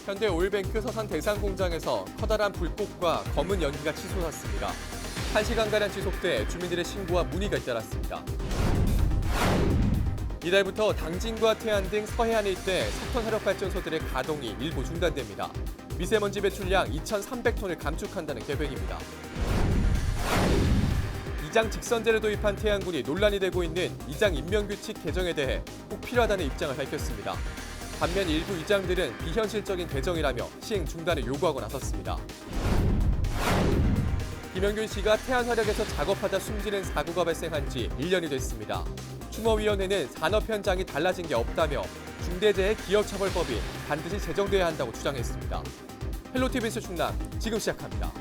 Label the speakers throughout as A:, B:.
A: 현대오일뱅크 서산 대산공장에서 커다란 불꽃과 검은 연기가 치솟았습니다. 1시간가량 지속돼 주민들의 신고와 문의가 잇따랐습니다. 이달부터 당진과 태안 등 서해안 일대 석탄 화력발전소들의 가동이 일부 중단됩니다. 미세먼지 배출량 2,300톤을 감축한다는 계획입니다. 이장 직선제를 도입한 태안군이 논란이 되고 있는 이장 임명규칙 개정에 대해 꼭 필요하다는 입장을 밝혔습니다. 반면 일부 이장들은 비현실적인 개정이라며 시행 중단을 요구하고 나섰습니다. 김영균 씨가 태안화력에서 작업하다 숨지는 사고가 발생한 지 1년이 됐습니다. 추모위원회는 산업 현장이 달라진 게 없다며 중대재해 기업처벌법이 반드시 제정돼야 한다고 주장했습니다. 헬로티비 뉴스 충남 지금 시작합니다.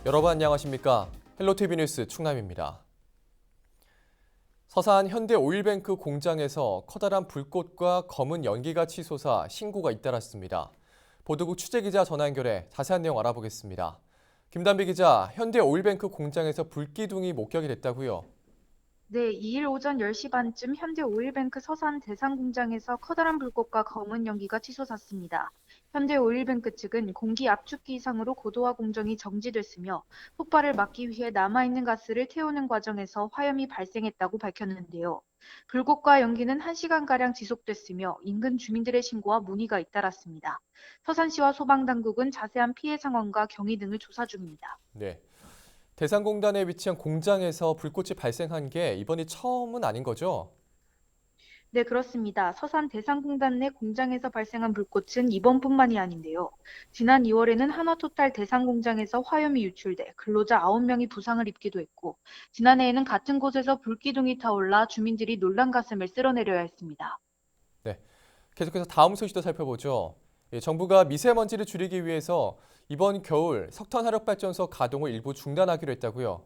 A: 여러분 안녕하십니까? 헬로티비 뉴스 충남입니다. 서산 현대오일뱅크 공장에서 커다란 불꽃과 검은 연기가 치솟아 신고가 잇따랐습니다. 보도국 취재기자 전화 연결해 자세한 내용 알아보겠습니다. 김단비 기자, 현대오일뱅크 공장에서 불기둥이 목격이 됐다고요?
B: 네, 2일 오전 10시 반쯤 현대오일뱅크 서산 대산공장에서 커다란 불꽃과 검은 연기가 치솟았습니다. 현대오일뱅크 측은 공기 압축기 이상으로 고도화 공정이 정지됐으며 폭발을 막기 위해 남아있는 가스를 태우는 과정에서 화염이 발생했다고 밝혔는데요. 불꽃과 연기는 1시간가량 지속됐으며 인근 주민들의 신고와 문의가 잇따랐습니다. 서산시와 소방당국은 자세한 피해 상황과 경위 등을 조사 중입니다.
A: 네. 대산공단에 위치한 공장에서 불꽃이 발생한 게 이번이 처음은 아닌 거죠?
B: 네, 그렇습니다. 서산 대산공단 내 공장에서 발생한 불꽃은 이번뿐만이 아닌데요. 지난 2월에는 한화토탈 대산공장에서 화염이 유출돼 근로자 9명이 부상을 입기도 했고, 지난해에는 같은 곳에서 불기둥이 타올라 주민들이 놀란 가슴을 쓸어내려야 했습니다.
A: 네. 계속해서 다음 소식도 살펴보죠. 정부가 미세먼지를 줄이기 위해서 이번 겨울 석탄화력발전소 가동을 일부 중단하기로 했다고요?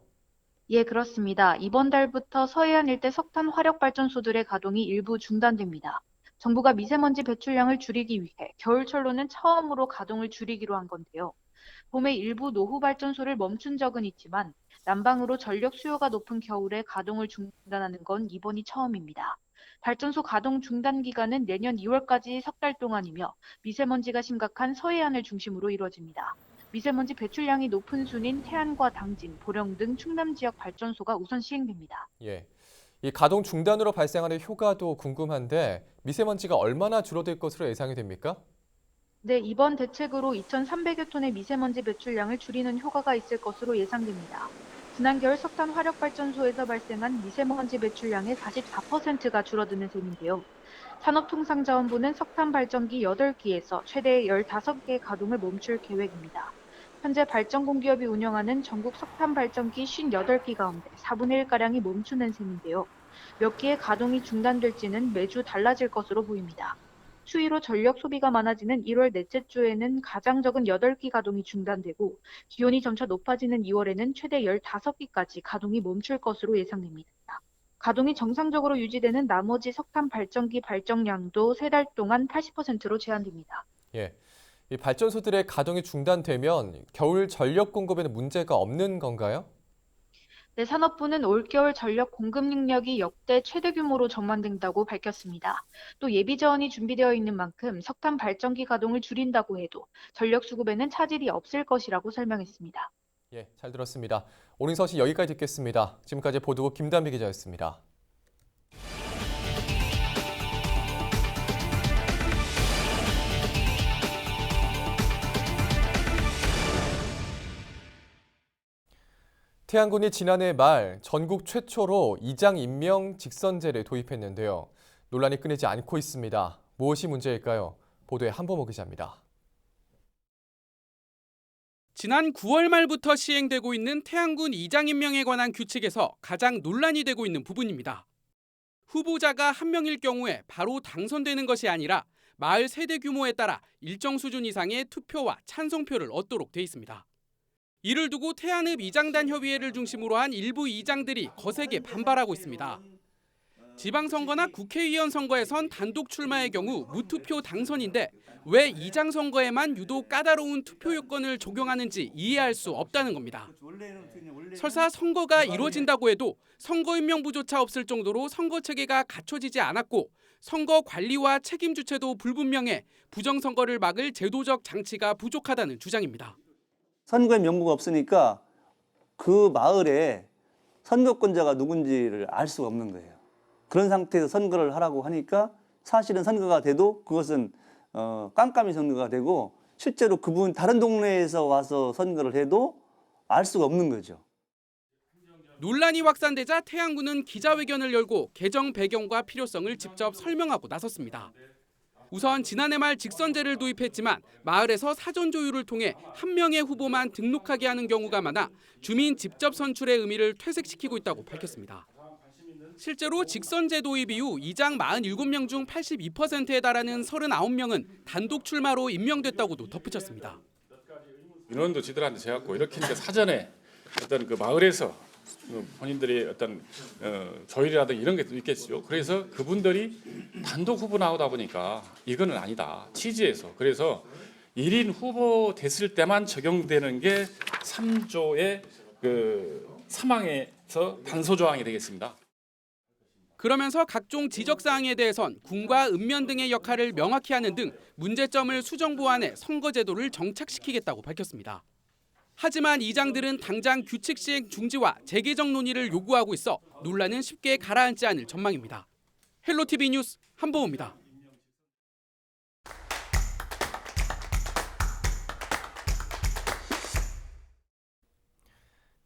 B: 예, 그렇습니다. 이번 달부터 서해안 일대 석탄 화력 발전소들의 가동이 일부 중단됩니다. 정부가 미세먼지 배출량을 줄이기 위해 겨울철로는 처음으로 가동을 줄이기로 한 건데요. 봄에 일부 노후 발전소를 멈춘 적은 있지만 난방으로 전력 수요가 높은 겨울에 가동을 중단하는 건 이번이 처음입니다. 발전소 가동 중단 기간은 내년 2월까지 석 달 동안이며 미세먼지가 심각한 서해안을 중심으로 이뤄집니다. 미세먼지 배출량이 높은 순인 태안과 당진, 보령 등 충남 지역 발전소가 우선 시행됩니다.
A: 예. 이 가동 중단으로 발생하는 효과도 궁금한데 미세먼지가 얼마나 줄어들 것으로 예상이 됩니까?
B: 네, 이번 대책으로 2,300여 톤의 미세먼지 배출량을 줄이는 효과가 있을 것으로 예상됩니다. 지난 겨울 석탄 화력 발전소에서 발생한 미세먼지 배출량의 44%가 줄어드는 셈인데요. 산업통상자원부는 석탄 발전기 8기에서 최대 15개 가동을 멈출 계획입니다. 현재 발전 공기업이 운영하는 전국 석탄 발전기 58기 가운데 4분의 1가량이 멈추는 셈인데요. 몇 기의 가동이 중단될지는 매주 달라질 것으로 보입니다. 추위로 전력 소비가 많아지는 1월 넷째 주에는 가장 적은 8기 가동이 중단되고 기온이 점차 높아지는 2월에는 최대 15기까지 가동이 멈출 것으로 예상됩니다. 가동이 정상적으로 유지되는 나머지 석탄 발전기 발전량도 3달 동안 80%로 제한됩니다.
A: 예. 이 발전소들의 가동이 중단되면 겨울 전력 공급에는 문제가 없는 건가요?
B: 네, 산업부는 올겨울 전력 공급 능력이 역대 최대 규모로 전망된다고 밝혔습니다. 또 예비 자원이 준비되어 있는 만큼 석탄 발전기 가동을 줄인다고 해도 전력 수급에는 차질이 없을 것이라고 설명했습니다.
A: 예, 잘 들었습니다. 오늘 소식 여기까지 듣겠습니다. 지금까지 보도국 김단비 기자였습니다. 태안군이 지난해 말 전국 최초로 이장 임명 직선제를 도입했는데요. 논란이 끊이지 않고 있습니다. 무엇이 문제일까요? 보도에 한보모 기자입니다.
C: 지난 9월 말부터 시행되고 있는 태안군 이장 임명에 관한 규칙에서 가장 논란이 되고 있는 부분입니다. 후보자가 한 명일 경우에 바로 당선되는 것이 아니라 마을 세대 규모에 따라 일정 수준 이상의 투표와 찬성표를 얻도록 돼 있습니다. 이를 두고 태안읍 이장단 협의회를 중심으로 한 일부 이장들이 거세게 반발하고 있습니다. 지방선거나 국회의원 선거에선 단독 출마의 경우 무투표 당선인데 왜 이장 선거에만 유독 까다로운 투표 요건을 적용하는지 이해할 수 없다는 겁니다. 설사 선거가 이루어진다고 해도 선거인명부조차 없을 정도로 선거 체계가 갖춰지지 않았고 선거 관리와 책임 주체도 불분명해 부정선거를 막을 제도적 장치가 부족하다는 주장입니다.
D: 선거의 명부가 없으니까 그 마을에 선거권자가 누군지를 알 수가 없는 거예요. 그런 상태에서 선거를 하라고 하니까 사실은 선거가 돼도 그것은 깜깜이 선거가 되고 실제로 그분 다른 동네에서 와서 선거를 해도 알 수가 없는 거죠.
C: 논란이 확산되자 태안군은 기자회견을 열고 개정 배경과 필요성을 직접 설명하고 나섰습니다. 우선 지난해 말 직선제를 도입했지만 마을에서 사전 조율을 통해 한 명의 후보만 등록하게 하는 경우가 많아 주민 직접 선출의 의미를 퇴색시키고 있다고 밝혔습니다. 실제로 직선제 도입 이후 이장 47명 중 82%에 달하는 39명은 단독 출마로 임명됐다고도 덧붙였습니다.
E: 민원도 지들한테 제갖고 이렇게 하니까 사전에 어떤 그 마을에서 본인들이 어떤 조율이라든가 이런 게 있겠죠. 그래서 그분들이 단독 후보 나오다 보니까 이거는 아니다. 취지에서. 그래서 1인 후보 됐을 때만 적용되는 게 3조의 그 사망에서 단서 조항이 되겠습니다.
C: 그러면서 각종 지적사항에 대해선 군과 읍면 등의 역할을 명확히 하는 등 문제점을 수정 보완해 선거제도를 정착시키겠다고 밝혔습니다. 하지만 이장들은 당장 규칙 시행 중지와 재개정 논의를 요구하고 있어 논란은 쉽게 가라앉지 않을 전망입니다. 헬로티비 뉴스 한보우입니다.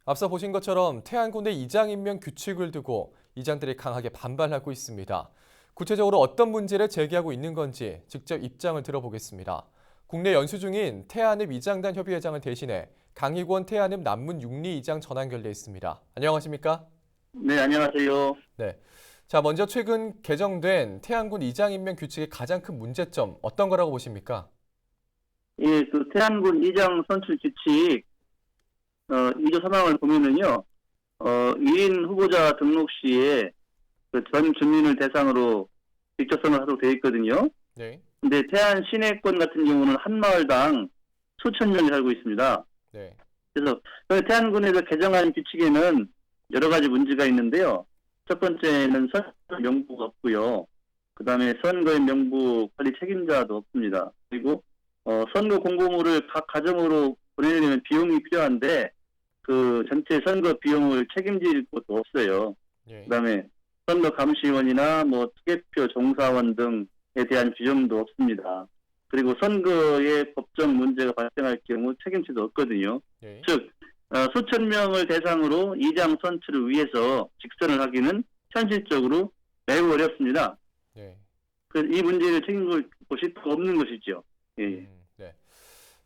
A: 앞서 보신 것처럼 태안군의 이장 임명 규칙을 두고 이장들이 강하게 반발하고 있습니다. 구체적으로 어떤 문제를 제기하고 있는 건지 직접 입장을 들어보겠습니다. 국내 연수 중인 태안읍 이장단 협의회장을 대신해 강희권 태안읍 남문 육리 이장 전화 연결돼 있습니다. 안녕하십니까?
F: 네, 안녕하세요.
A: 네. 자, 먼저 최근 개정된 태안군 이장 임명 규칙의 가장 큰 문제점 어떤 거라고 보십니까?
F: 예, 그 태안군 이장 선출 규칙 2조 3항을 보면은요, 1인 후보자 등록 시에 그 전 주민을 대상으로 직접 선거하도록 되어 있거든요.
A: 네.
F: 근데 태안 시내권 같은 경우는 한 마을당 수천 명이 살고 있습니다.
A: 네.
F: 그래서 태안군에서 개정한 규칙에는 여러 가지 문제가 있는데요. 첫 번째는 선거 명부가 없고요. 그 다음에 선거의 명부 관리 책임자도 없습니다. 그리고 선거 공고물을 각 가정으로 보내려면 비용이 필요한데 그 전체 선거 비용을 책임질 것도 없어요.
A: 예.
F: 그 다음에 선거 감시원이나 뭐 투개표 종사원 등에 대한 규정도 없습니다. 그리고 선거에 법적 문제가 발생할 경우 책임자도 없거든요.
A: 예.
F: 즉 수천 명을 대상으로 이장 선출을 위해서 직선을 하기는 현실적으로 매우 어렵습니다.
A: 예.
F: 이 문제를 책임질 곳이 또 없는 것이죠. 예.
A: 네.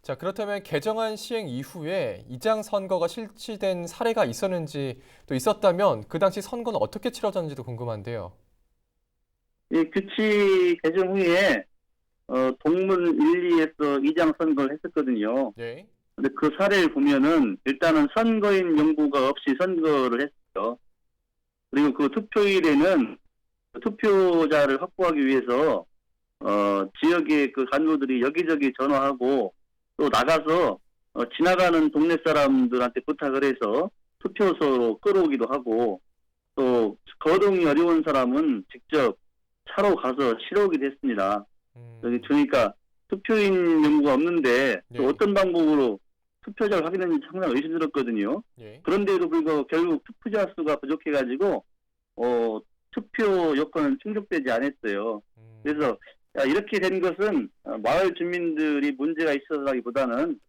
A: 자, 그렇다면 개정안 시행 이후에 이장 선거가 실시된 사례가 있었는지 또 있었다면 그 당시 선거는 어떻게 치러졌는지도 궁금한데요.
F: 이 규칙 개정 후에 동문 1, 2에서 이장 선거를 했었거든요.
A: 네.
F: 근데 그 사례를 보면은 일단은 선거인 명부가 없이 선거를 했어요. 그리고 그 투표일에는 투표자를 확보하기 위해서 지역의 그 간부들이 여기저기 전화하고 또 나가서 지나가는 동네 사람들한테 부탁을 해서 투표소로 끌어오기도 하고 또 거동이 어려운 사람은 직접 차로 가서 실어오기도 했습니다. 그러니까 투표인 명부가 없는데 또
A: 네.
F: 어떤 방법으로 투표자를 확인했는지 상당히 의심스럽거든요.
A: 예.
F: 그런데도 불구하고 결국 투표자 수가 부족해가지고 투표 요건은 충족되지 않았어요. 그래서 이렇게 된 것은 마을 주민들이 문제가 있어서라기보다는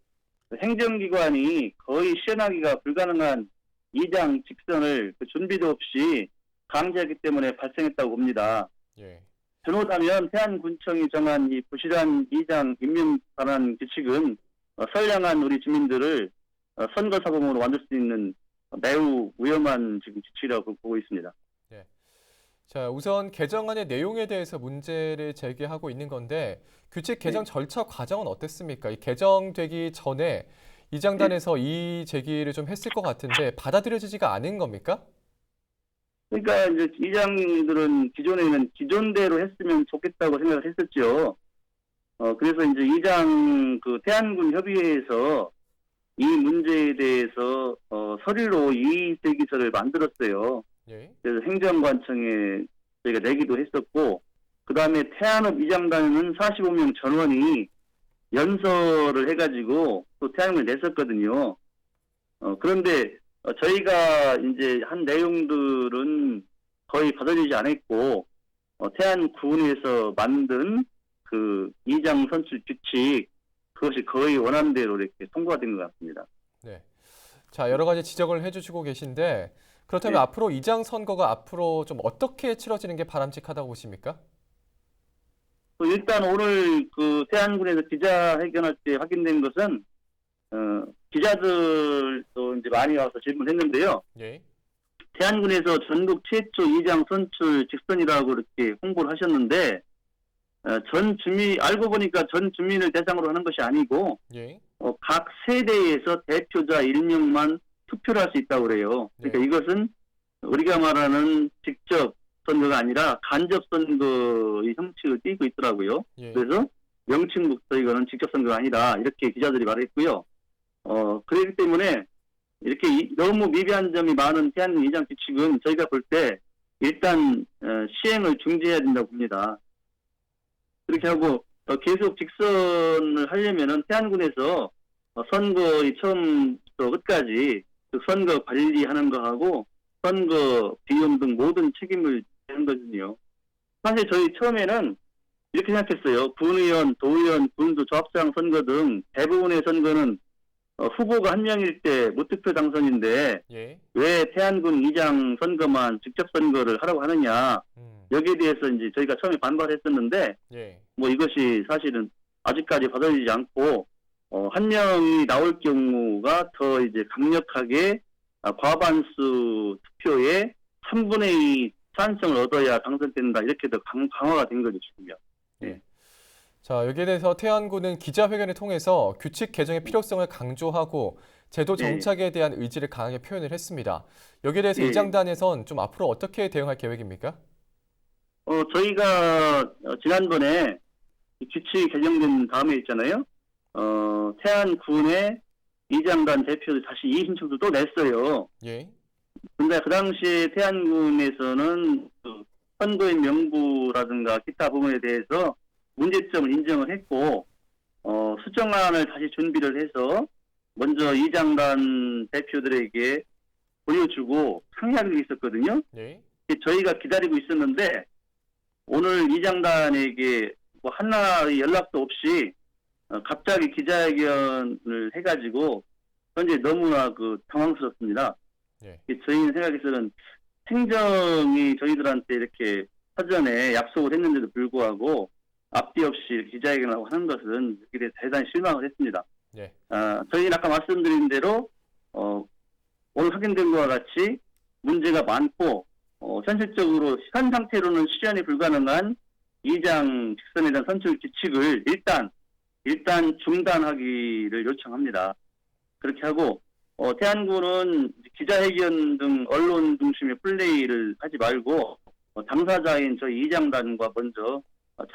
F: 행정기관이 거의 시행하기가 불가능한 이장 직선을 준비도 없이 강제했기 때문에 발생했다고 봅니다.
A: 예.
F: 잘못하면 태안군청이 정한 이 부실한 이장 임명 관한 규칙은 선량한 우리 주민들을 선거사범으로 만들 수 있는 매우 위험한 지금 규칙이라고 보고 있습니다.
A: 자, 우선 개정안의 내용에 대해서 문제를 제기하고 있는 건데 규칙 개정 절차 과정은 어땠습니까? 이 개정되기 전에 이장단에서 이 제기를 좀 했을 것 같은데 받아들여지지가 않은 겁니까?
F: 그러니까 이제 이장들은 기존에는 기존대로 했으면 좋겠다고 생각을 했었죠. 그래서 이제 이장 그 태안군 협의회에서 이 문제에 대해서 서류로 이의제기서를 만들었어요.
A: 예.
F: 그래서 행정관청에 저희가 내기도 했었고, 그 다음에 태안읍 이장단은 45명 전원이 연설을 해가지고 또 태안을 냈었거든요. 그런데 저희가 이제 한 내용들은 거의 받아들이지 않았고, 태안군에서 만든 그 이장 선출 규칙, 그것이 거의 원안대로 이렇게 통과가 된 것 같습니다.
A: 네. 자, 여러 가지 지적을 해주시고 계신데 그렇다면
F: 네.
A: 앞으로 이장 선거가 앞으로 좀 어떻게 치러지는 게 바람직하다고 보십니까?
F: 일단 오늘 그 태안군에서 기자회견할 때 확인된 것은 기자들도 이제 많이 와서 질문했는데요.
A: 예.
F: 태안군에서 전국 최초 이장 선출 직선이라고 이렇게 홍보를 하셨는데 전 주민 알고 보니까 전 주민을 대상으로 하는 것이 아니고
A: 예.
F: 각 세대에서 대표자 1명만 투표를 할 수 있다고 그래요. 그러니까
A: 네.
F: 이것은 우리가 말하는 직접 선거가 아니라 간접 선거의 형식을 띠고 있더라고요.
A: 예.
F: 그래서 명칭부터 이거는 직접 선거가 아니다 이렇게 기자들이 말했고요. 그렇기 때문에 이렇게 너무 미비한 점이 많은 태안군 이장 규칙은 저희가 볼 때 일단 시행을 중지해야 된다고 봅니다. 그렇게 하고 계속 직선을 하려면은 태안군에서 선거의 처음부터 끝까지 그 선거 관리하는 거하고 선거 비용 등 모든 책임을 지는 거거든요. 사실 저희 처음에는 이렇게 생각했어요. 군의원, 도의원, 군수, 조합장 선거 등 대부분의 선거는 후보가 한 명일 때 무투표 당선인데
A: 예.
F: 왜 태안군 이장 선거만 직접 선거를 하라고 하느냐. 여기에 대해서 이제 저희가 처음에 반발했었는데
A: 예.
F: 뭐 이것이 사실은 아직까지 받아들이지 않고 한 명이 나올 경우가 더 이제 강력하게 과반수 투표에 3분의 2 찬성을 얻어야 당선된다 이렇게 더 강화가 된 거죠 지금요. 네.
A: 자, 여기에 대해서 태안군은 기자회견을 통해서 규칙 개정의 필요성을 강조하고 제도 정착에 대한 의지를 강하게 표현을 했습니다. 여기에 대해서 이장단에선 좀 앞으로 어떻게 대응할 계획입니까?
F: 저희가 지난번에 규칙 개정된 다음에 있잖아요. 태안군의 이장단 대표들 다시 이의 신청도 또 냈어요.
A: 예.
F: 근데 그 당시에 태안군에서는 그 선거인 명부라든가 기타 부분에 대해서 문제점을 인정을 했고 수정안을 다시 준비를 해서 먼저 이장단 대표들에게 보여주고 상의하기로 있었거든요.
A: 예.
F: 저희가 기다리고 있었는데 오늘 이장단에게 뭐 하나의 연락도 없이 갑자기 기자회견을 해가지고 현재 너무나 그 당황스럽습니다.
A: 예.
F: 저희는 생각해서는 행정이 저희들한테 이렇게 사전에 약속을 했는데도 불구하고 앞뒤 없이 기자회견을 하고 하는 것은 여기에 대해서 대단히 실망을 했습니다.
A: 예.
F: 저희는 아까 말씀드린 대로 오늘 확인된 것과 같이 문제가 많고 현실적으로 현 상태로는 실현이 불가능한 이장 직선에 대한 선출 규칙을 일단 중단하기를 요청합니다. 그렇게 하고 태안군은 기자회견 등 언론 중심의 플레이를 하지 말고 당사자인 저희 이장단과 먼저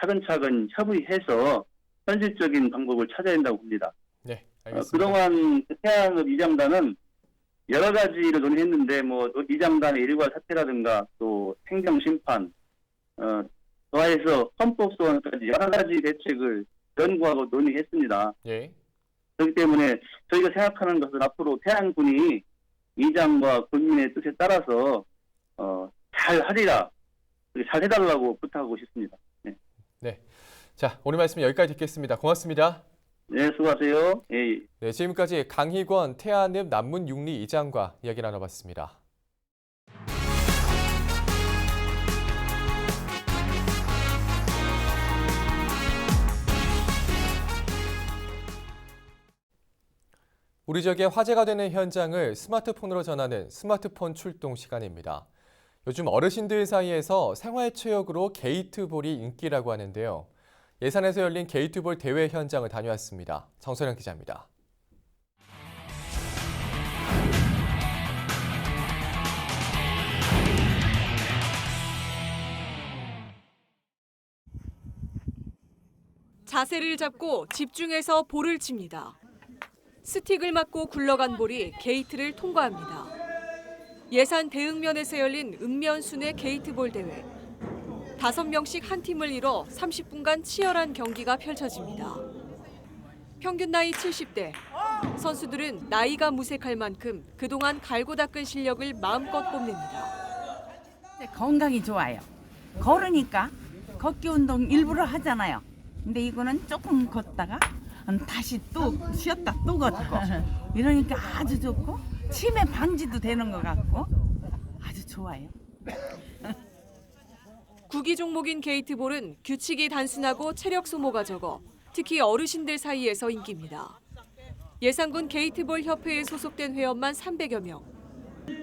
F: 차근차근 협의해서 현실적인 방법을 찾아야 된다고 봅니다.
A: 네, 알겠습니다.
F: 그동안 태안읍 이장단은 여러 가지를 논의했는데 뭐 이장단의 일괄 사퇴라든가 또 행정심판 더해서 헌법 소원까지 여러 가지 대책을 연구하고 논의했습니다.
A: 예.
F: 그렇기 때문에 저희가 생각하는 것은 앞으로 태안군이 이장과 국민의 뜻에 따라서 잘 하리라, 잘 해달라고 부탁하고 싶습니다. 네.
A: 네. 자, 오늘 말씀 여기까지 듣겠습니다. 고맙습니다.
F: 네, 수고하세요. 예.
A: 네, 지금까지 강희권 태안읍 남문육리 이장과 이야기 나눠봤습니다. 우리 지역에 화제가 되는 현장을 스마트폰으로 전하는 스마트폰 출동 시간입니다. 요즘 어르신들 사이에서 생활체육으로 게이트볼이 인기라고 하는데요. 예산에서 열린 게이트볼 대회 현장을 다녀왔습니다. 정선영 기자입니다.
G: 자세를 잡고 집중해서 볼을 칩니다. 스틱을 맞고 굴러간 볼이 게이트를 통과합니다. 예산 대응면에서 열린 읍면 순회 게이트볼 대회. 5명씩 한 팀을 이뤄 30분간 치열한 경기가 펼쳐집니다. 평균 나이 70대. 선수들은 나이가 무색할 만큼 그동안 갈고 닦은 실력을 마음껏 뽐냅니다.
H: 건강이 좋아요. 걸으니까 걷기 운동 일부러 하잖아요. 근데 이거는 조금 걷다가 다시 또 쉬었다 또 걷고 이러니까 아주 좋고 치매 방지도 되는 것 같고 아주 좋아요.
G: 구기 종목인 게이트볼은 규칙이 단순하고 체력 소모가 적어 특히 어르신들 사이에서 인기입니다. 예산군 게이트볼 협회에 소속된 회원만 300여 명.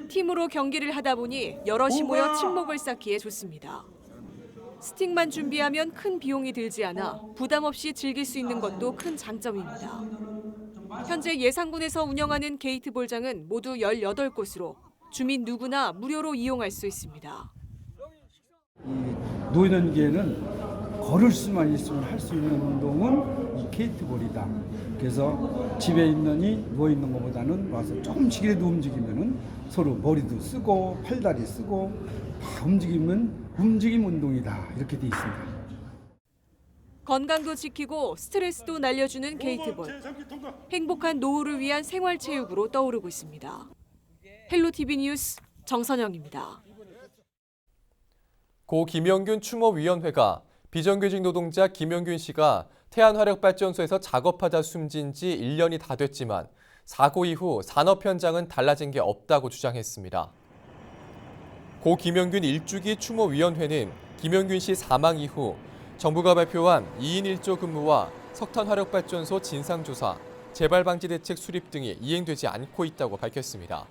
G: 팀으로 경기를 하다 보니 여럿이 모여 친목을 쌓기에 좋습니다. 스틱만 준비하면 큰 비용이 들지 않아 부담 없이 즐길 수 있는 것도 큰 장점입니다. 현재 예산군에서 운영하는 게이트볼장은 모두 18곳으로 주민 누구나 무료로 이용할 수 있습니다.
I: 이 노인기에는 걸을 수만 있으면 할 수 있는 운동은 이 게이트볼이다. 그래서 집에 있느니 누워 있는 것보다는 와서 조금씩이라도 움직이면은 서로 머리도 쓰고 팔다리 쓰고 다 움직이면 움직임 운동이다. 이렇게 돼 있습니다.
G: 건강도 지키고 스트레스도 날려주는 게이트볼. 행복한 노후를 위한 생활체육으로 떠오르고 있습니다. 헬로티비 뉴스 정선영입니다.
A: 고 김영균 추모위원회가 비정규직 노동자 김영균 씨가 태안화력발전소에서 작업하다 숨진 지 1년이 다 됐지만 사고 이후 산업 현장은 달라진 게 없다고 주장했습니다. 고 김영균 1주기 추모위원회는 김영균 씨 사망 이후 정부가 발표한 2인 1조 근무와 석탄화력발전소 진상조사, 재발방지 대책 수립 등이 이행되지 않고 있다고 밝혔습니다.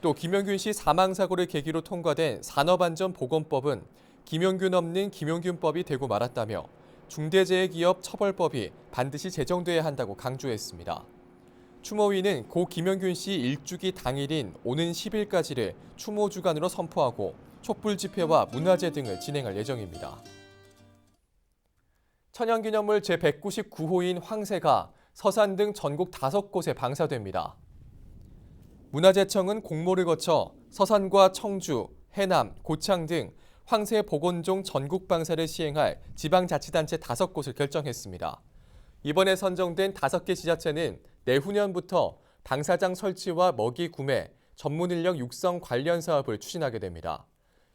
A: 또 김영균 씨 사망사고를 계기로 통과된 산업안전보건법은 김영균 없는 김영균법이 되고 말았다며 중대재해기업 처벌법이 반드시 제정돼야 한다고 강조했습니다. 추모위는 고 김영균 씨 1주기 당일인 오는 10일까지를 추모 주간으로 선포하고 촛불 집회와 문화제 등을 진행할 예정입니다. 천연기념물 제199호인 황새가 서산 등 전국 5곳에 방사됩니다. 문화재청은 공모를 거쳐 서산과 청주, 해남, 고창 등 황새 복원종 전국 방사를 시행할 지방자치단체 5곳을 결정했습니다. 이번에 선정된 5개 지자체는 내후년부터 방사장 설치와 먹이 구매, 전문 인력 육성 관련 사업을 추진하게 됩니다.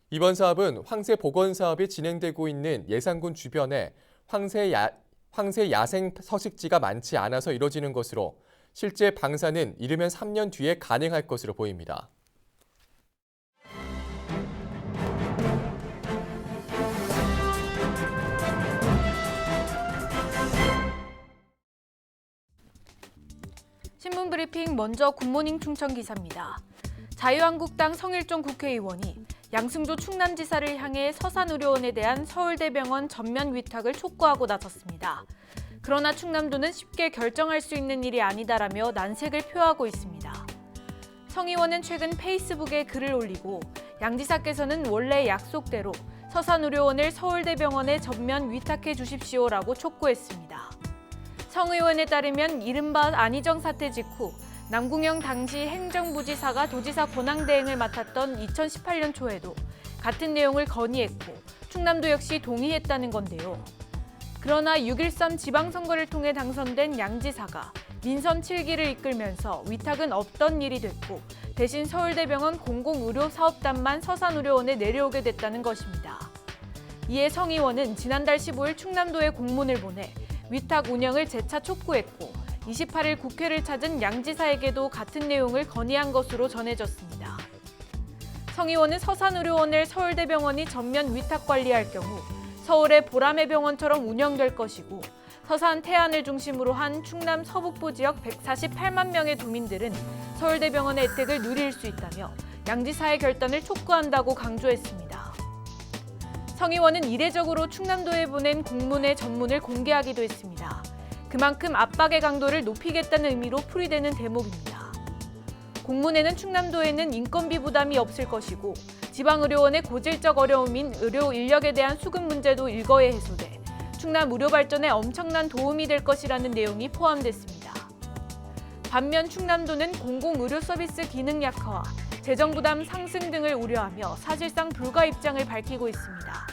A: 이번 사업은 황새 복원 사업이 진행되고 있는 예산군 주변에 황새 야생 서식지가 많지 않아서 이뤄지는 것으로 실제 방사는 이르면 3년 뒤에 가능할 것으로 보입니다.
J: 신문 브리핑 먼저 굿모닝 충청 기사입니다. 자유한국당 성일종 국회의원이 양승조 충남지사를 향해 서산의료원에 대한 서울대병원 전면 위탁을 촉구하고 나섰습니다. 그러나 충남도는 쉽게 결정할 수 있는 일이 아니다라며 난색을 표하고 있습니다. 성 의원은 최근 페이스북에 글을 올리고 양 지사께서는 원래 약속대로 서산의료원을 서울대병원에 전면 위탁해 주십시오라고 촉구했습니다. 성 의원에 따르면 이른바 안희정 사태 직후 남궁영 당시 행정부지사가 도지사 권한대행을 맡았던 2018년 초에도 같은 내용을 건의했고 충남도 역시 동의했다는 건데요. 그러나 6.13 지방선거를 통해 당선된 양 지사가 민선 7기를 이끌면서 위탁은 없던 일이 됐고 대신 서울대병원 공공의료사업단만 서산의료원에 내려오게 됐다는 것입니다. 이에 성 의원은 지난달 15일 충남도에 공문을 보내 위탁 운영을 재차 촉구했고 28일 국회를 찾은 양 지사에게도 같은 내용을 건의한 것으로 전해졌습니다. 성 의원은 서산의료원을 서울대병원이 전면 위탁 관리할 경우 서울의 보라매 병원처럼 운영될 것이고 서산 태안을 중심으로 한 충남 서북부 지역 148만 명의 도민들은 서울대병원의 혜택을 누릴 수 있다며 양 지사의 결단을 촉구한다고 강조했습니다. 성 의원은 이례적으로 충남도에 보낸 공문의 전문을 공개하기도 했습니다. 그만큼 압박의 강도를 높이겠다는 의미로 풀이되는 대목입니다. 공문에는 충남도에는 인건비 부담이 없을 것이고 지방의료원의 고질적 어려움인 의료 인력에 대한 수급 문제도 일거에 해소돼 충남 의료 발전에 엄청난 도움이 될 것이라는 내용이 포함됐습니다. 반면 충남도는 공공의료 서비스 기능 약화와 재정 부담 상승 등을 우려하며 사실상 불가 입장을 밝히고 있습니다.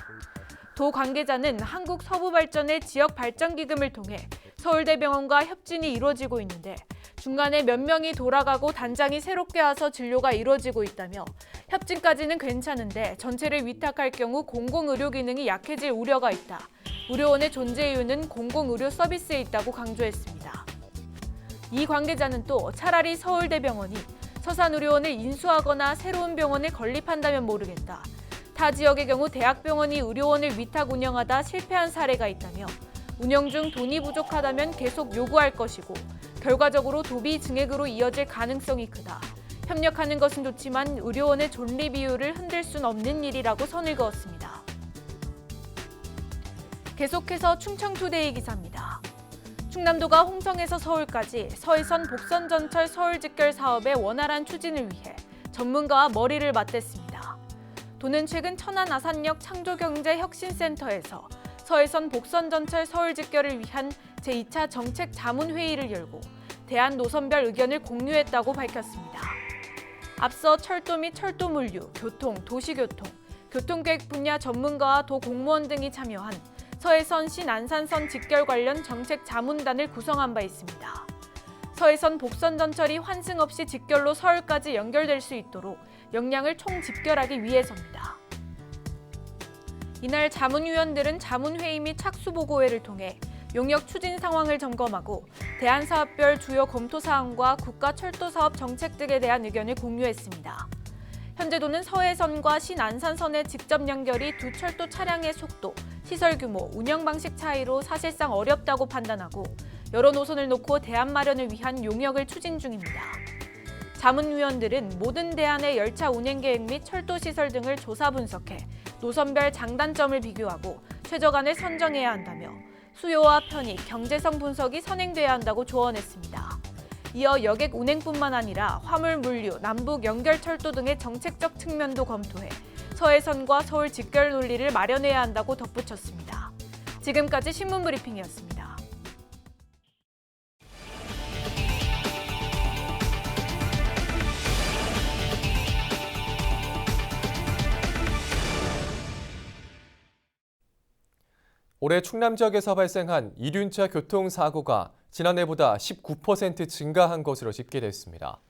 J: 도 관계자는 한국서부발전의 지역발전기금을 통해 서울대병원과 협진이 이루어지고 있는데 중간에 몇 명이 돌아가고 단장이 새롭게 와서 진료가 이루어지고 있다며 협진까지는 괜찮은데 전체를 위탁할 경우 공공의료 기능이 약해질 우려가 있다. 의료원의 존재 이유는 공공의료 서비스에 있다고 강조했습니다. 이 관계자는 또 차라리 서울대병원이 서산의료원을 인수하거나 새로운 병원을 건립한다면 모르겠다. 타 지역의 경우 대학병원이 의료원을 위탁 운영하다 실패한 사례가 있다며 운영 중 돈이 부족하다면 계속 요구할 것이고 결과적으로 도비 증액으로 이어질 가능성이 크다. 협력하는 것은 좋지만 의료원의 존립 이유를 흔들 순 없는 일이라고 선을 그었습니다. 계속해서 충청투데이 기사입니다. 충남도가 홍성에서 서울까지 서해선 복선전철 서울 직결 사업의 원활한 추진을 위해 전문가와 머리를 맞댔습니다. 도는 최근 천안 아산역 창조경제혁신센터에서 서해선 복선전철 서울 직결을 위한 제2차 정책 자문회의를 열고 대안 노선별 의견을 공유했다고 밝혔습니다. 앞서 철도 및 철도 물류, 교통, 도시교통, 교통계획 분야 전문가와 도 공무원 등이 참여한 서해선 신안산선 직결 관련 정책 자문단을 구성한 바 있습니다. 서해선 복선전철이 환승 없이 직결로 서울까지 연결될 수 있도록 역량을 총집결하기 위해서입니다. 이날 자문위원들은 자문회의 및 착수보고회를 통해 용역 추진 상황을 점검하고 대안사업별 주요 검토사항과 국가철도사업 정책 등에 대한 의견을 공유했습니다. 현재 도는 서해선과 신안산선의 직접 연결이 두 철도 차량의 속도, 시설 규모, 운영 방식 차이로 사실상 어렵다고 판단하고 여러 노선을 놓고 대안 마련을 위한 용역을 추진 중입니다. 자문위원들은 모든 대안의 열차 운행 계획 및 철도 시설 등을 조사 분석해 노선별 장단점을 비교하고 최저간을 선정해야 한다며 수요와 편익, 경제성 분석이 선행돼야 한다고 조언했습니다. 이어 여객 운행뿐만 아니라 화물 물류, 남북 연결철도 등의 정책적 측면도 검토해 서해선과 서울 직결 논리를 마련해야 한다고 덧붙였습니다. 지금까지 신문브리핑이었습니다.
A: 올해 충남 지역에서 발생한 이륜차 교통사고가 지난해보다 19% 증가한 것으로 집계됐습니다.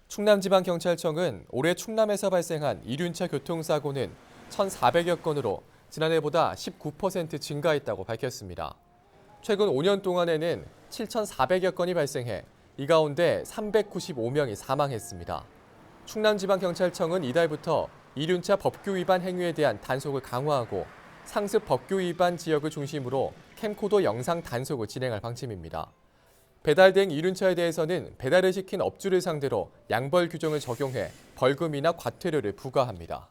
A: 충남지방경찰청은 올해 충남에서 발생한 이륜차 교통사고는 1,400여 건으로 지난해보다 19% 증가했다고 밝혔습니다. 최근 5년 동안에는 7,400여 건이 발생해 이 가운데 395명이 사망했습니다. 충남지방경찰청은 이달부터 이륜차 법규 위반 행위에 대한 단속을 강화하고 상습 법규 위반 지역을 중심으로 캠코더 영상 단속을 진행할 방침입니다. 배달대행 이륜차에 대해서는 배달을 시킨 업주를 상대로 양벌 규정을 적용해 벌금이나 과태료를 부과합니다.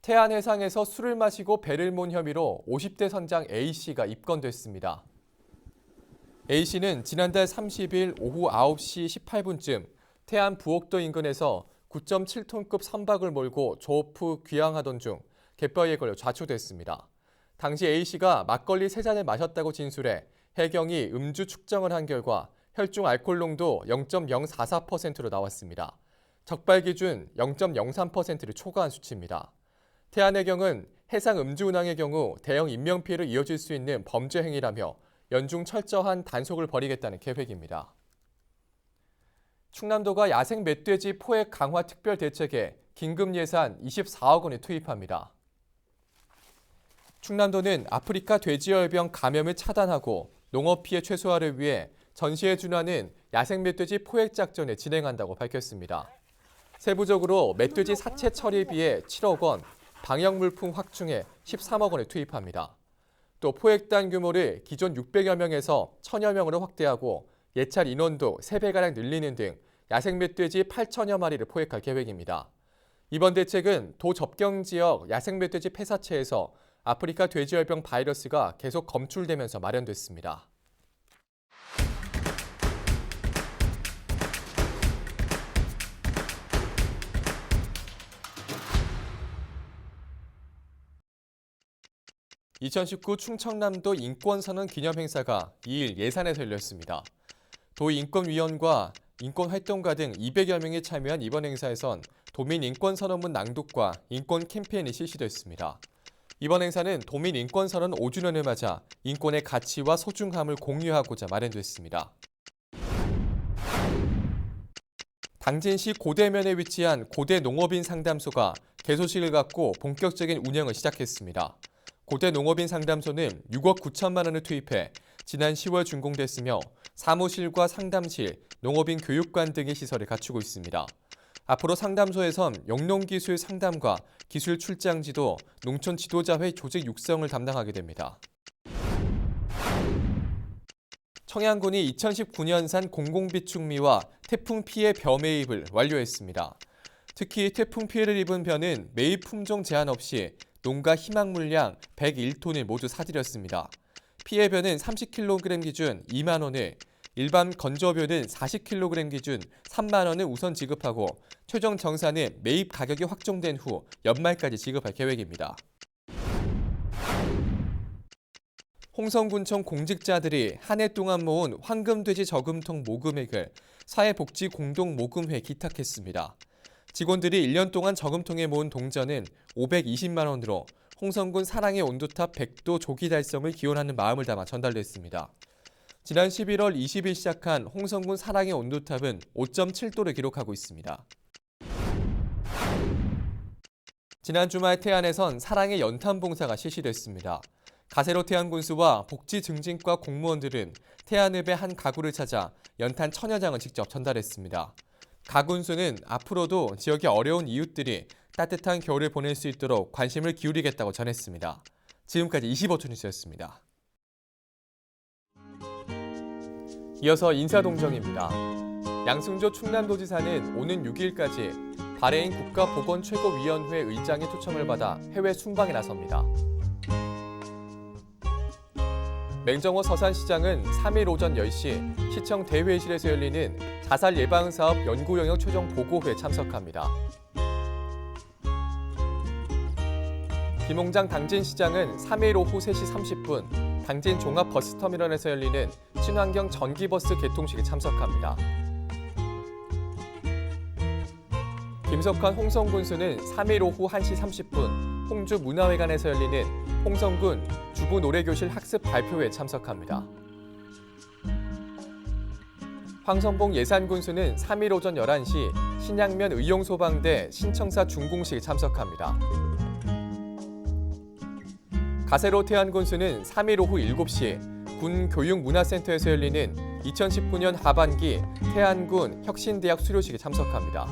A: 태안 해상에서 술을 마시고 배를 몬 혐의로 50대 선장 A씨가 입건됐습니다. A씨는 지난달 30일 오후 9시 18분쯤 태안 부옥도 인근에서 9.7톤급 선박을 몰고 조업 후 귀향하던 중 갯바위에 걸려 좌초됐습니다. 당시 A씨가 막걸리 3잔을 마셨다고 진술해 해경이 음주 측정을 한 결과 혈중 알코올 농도 0.044%로 나왔습니다. 적발 기준 0.03%를 초과한 수치입니다. 태안해경은 해상 음주 운항의 경우 대형 인명피해로 이어질 수 있는 범죄 행위라며 연중 철저한 단속을 벌이겠다는 계획입니다. 충남도가 야생 멧돼지 포획 강화 특별 대책에 긴급 예산 24억 원을 투입합니다. 충남도는 아프리카 돼지열병 감염을 차단하고 농업 피해 최소화를 위해 전시에 준하는 야생 멧돼지 포획 작전을 진행한다고 밝혔습니다. 세부적으로 멧돼지 사체 처리비에 7억 원, 방역 물품 확충에 13억 원을 투입합니다. 또 포획단 규모를 기존 600여 명에서 1,000여 명으로 확대하고 예찰 인원도 3배가량 늘리는 등 야생 멧돼지 8천여 마리를 포획할 계획입니다. 이번 대책은 도 접경 지역 야생 멧돼지 폐사체에서 아프리카 돼지열병 바이러스가 계속 검출되면서 마련됐습니다. 2019 충청남도 인권선언 기념행사가 2일 예산에서 열렸습니다. 도인권위원과 인권활동가 등 200여 명이 참여한 이번 행사에선 도민인권선언문 낭독과 인권 캠페인이 실시됐습니다. 이번 행사는 도민인권선언 5주년을 맞아 인권의 가치와 소중함을 공유하고자 마련됐습니다. 당진시 고대면에 위치한 고대농업인 상담소가 개소식을 갖고 본격적인 운영을 시작했습니다. 고대농업인 상담소는 6억 9천만 원을 투입해 지난 10월 준공됐으며 사무실과 상담실, 농업인 교육관 등의 시설을 갖추고 있습니다. 앞으로 상담소에선 영농기술 상담과 기술 출장지도, 농촌 지도자회 조직 육성을 담당하게 됩니다. 청양군이 2019년산 공공비축미와 태풍 피해 벼 매입을 완료했습니다. 특히 태풍 피해를 입은 벼는 매입 품종 제한 없이 농가 희망 물량 101톤을 모두 사들였습니다. 피해 벼는 30kg 기준 2만 원을, 일반 건조벼는 40kg 기준 3만 원을 우선 지급하고 최종 정산은 매입 가격이 확정된 후 연말까지 지급할 계획입니다. 홍성군청 공직자들이 한 해 동안 모은 황금돼지 저금통 모금액을 사회복지공동모금회에 기탁했습니다. 직원들이 1년 동안 저금통에 모은 동전은 520만 원으로 홍성군 사랑의 온도탑 100도 조기 달성을 기원하는 마음을 담아 전달됐습니다. 지난 11월 20일 시작한 홍성군 사랑의 온도탑은 5.7도를 기록하고 있습니다. 지난 주말 태안에선 사랑의 연탄 봉사가 실시됐습니다. 가세로 태안군수와 복지증진과 공무원들은 태안읍의 한 가구를 찾아 연탄 1000여 장을 직접 전달했습니다. 가군수는 앞으로도 지역의 어려운 이웃들이 따뜻한 겨울을 보낼 수 있도록 관심을 기울이겠다고 전했습니다. 지금까지 25초 뉴스였습니다. 이어서 인사동정입니다. 양승조 충남도지사는 오는 6일까지 바레인 국가보건최고위원회 의장의 초청을 받아 해외 순방에 나섭니다. 맹정호 서산시장은 3일 오전 10시 시청 대회의실에서 열리는 자살 예방 사업 연구 영역 최종 보고회에 참석합니다. 김홍장 당진시장은 3일 오후 3시 30분 당진 종합버스터미널에서 열리는 친환경 전기버스 개통식에 참석합니다. 김석환 홍성군수는 3일 오후 1시 30분 홍주문화회관에서 열리는 홍성군 주부노래교실 학습 발표회에 참석합니다. 황선봉 예산군수는 3일 오전 11시 신양면 의용소방대 신청사 준공식에 참석합니다. 가세로 태안군수는 3일 오후 7시 군교육문화센터에서 열리는 2019년 하반기 태안군 혁신대학 수료식에 참석합니다.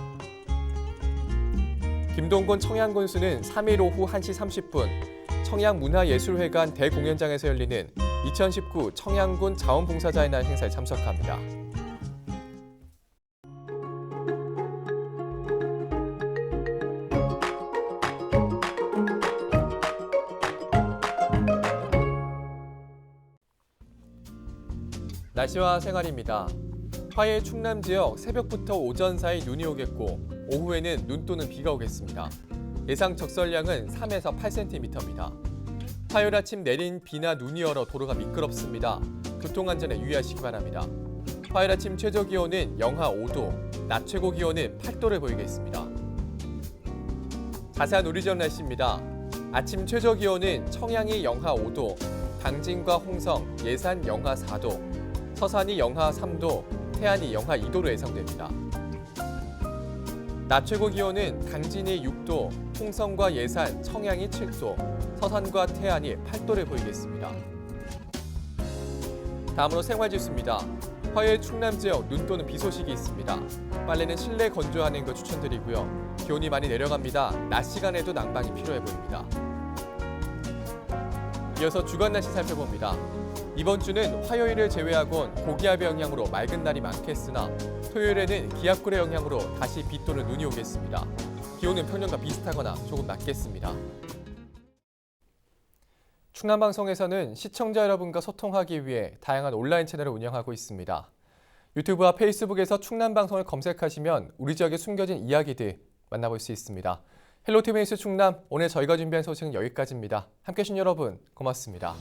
A: 김동곤 청양군수는 3일 오후 1시 30분 청양문화예술회관 대공연장에서 열리는 2019 청양군 자원봉사자의 날 행사에 참석합니다. 날씨와 생활입니다. 화해 충남 지역 새벽부터 오전 사이 눈이 오겠고 오후에는 눈 또는 비가 오겠습니다. 예상 적설량은 3에서 8cm입니다. 화요일 아침 내린 비나 눈이 얼어 도로가 미끄럽습니다. 교통안전에 유의하시기 바랍니다. 화요일 아침 최저 기온은 영하 5도, 낮 최고 기온은 8도를 보이겠습니다. 자세한 우리 지역 날씨입니다. 아침 최저 기온은 청양이 영하 5도, 당진과 홍성, 예산 영하 4도, 서산이 영하 3도, 태안이 영하 2도로 예상됩니다. 낮 최고 기온은 당진이 6도, 홍성과 예산, 청양이 7도, 서산과 태안이 8도를 보이겠습니다. 다음으로 생활지수입니다. 화요일 충남 지역 눈 또는 비 소식이 있습니다. 빨래는 실내 건조하는 것 추천드리고요. 기온이 많이 내려갑니다. 낮 시간에도 난방이 필요해 보입니다. 이어서 주간 날씨 살펴봅니다. 이번 주는 화요일을 제외하곤 고기압의 영향으로 맑은 날이 많겠으나 토요일에는 기압골의 영향으로 다시 비 또는 눈이 오겠습니다. 기온은 평년과 비슷하거나 조금 낮겠습니다. 충남방송에서는 시청자 여러분과 소통하기 위해 다양한 온라인 채널을 운영하고 있습니다. 유튜브와 페이스북에서 충남방송을 검색하시면 우리 지역의 숨겨진 이야기들 만나볼 수 있습니다. 헬로티비 뉴스 충남, 오늘 저희가 준비한 소식은 여기까지입니다. 함께해 주신 여러분 고맙습니다.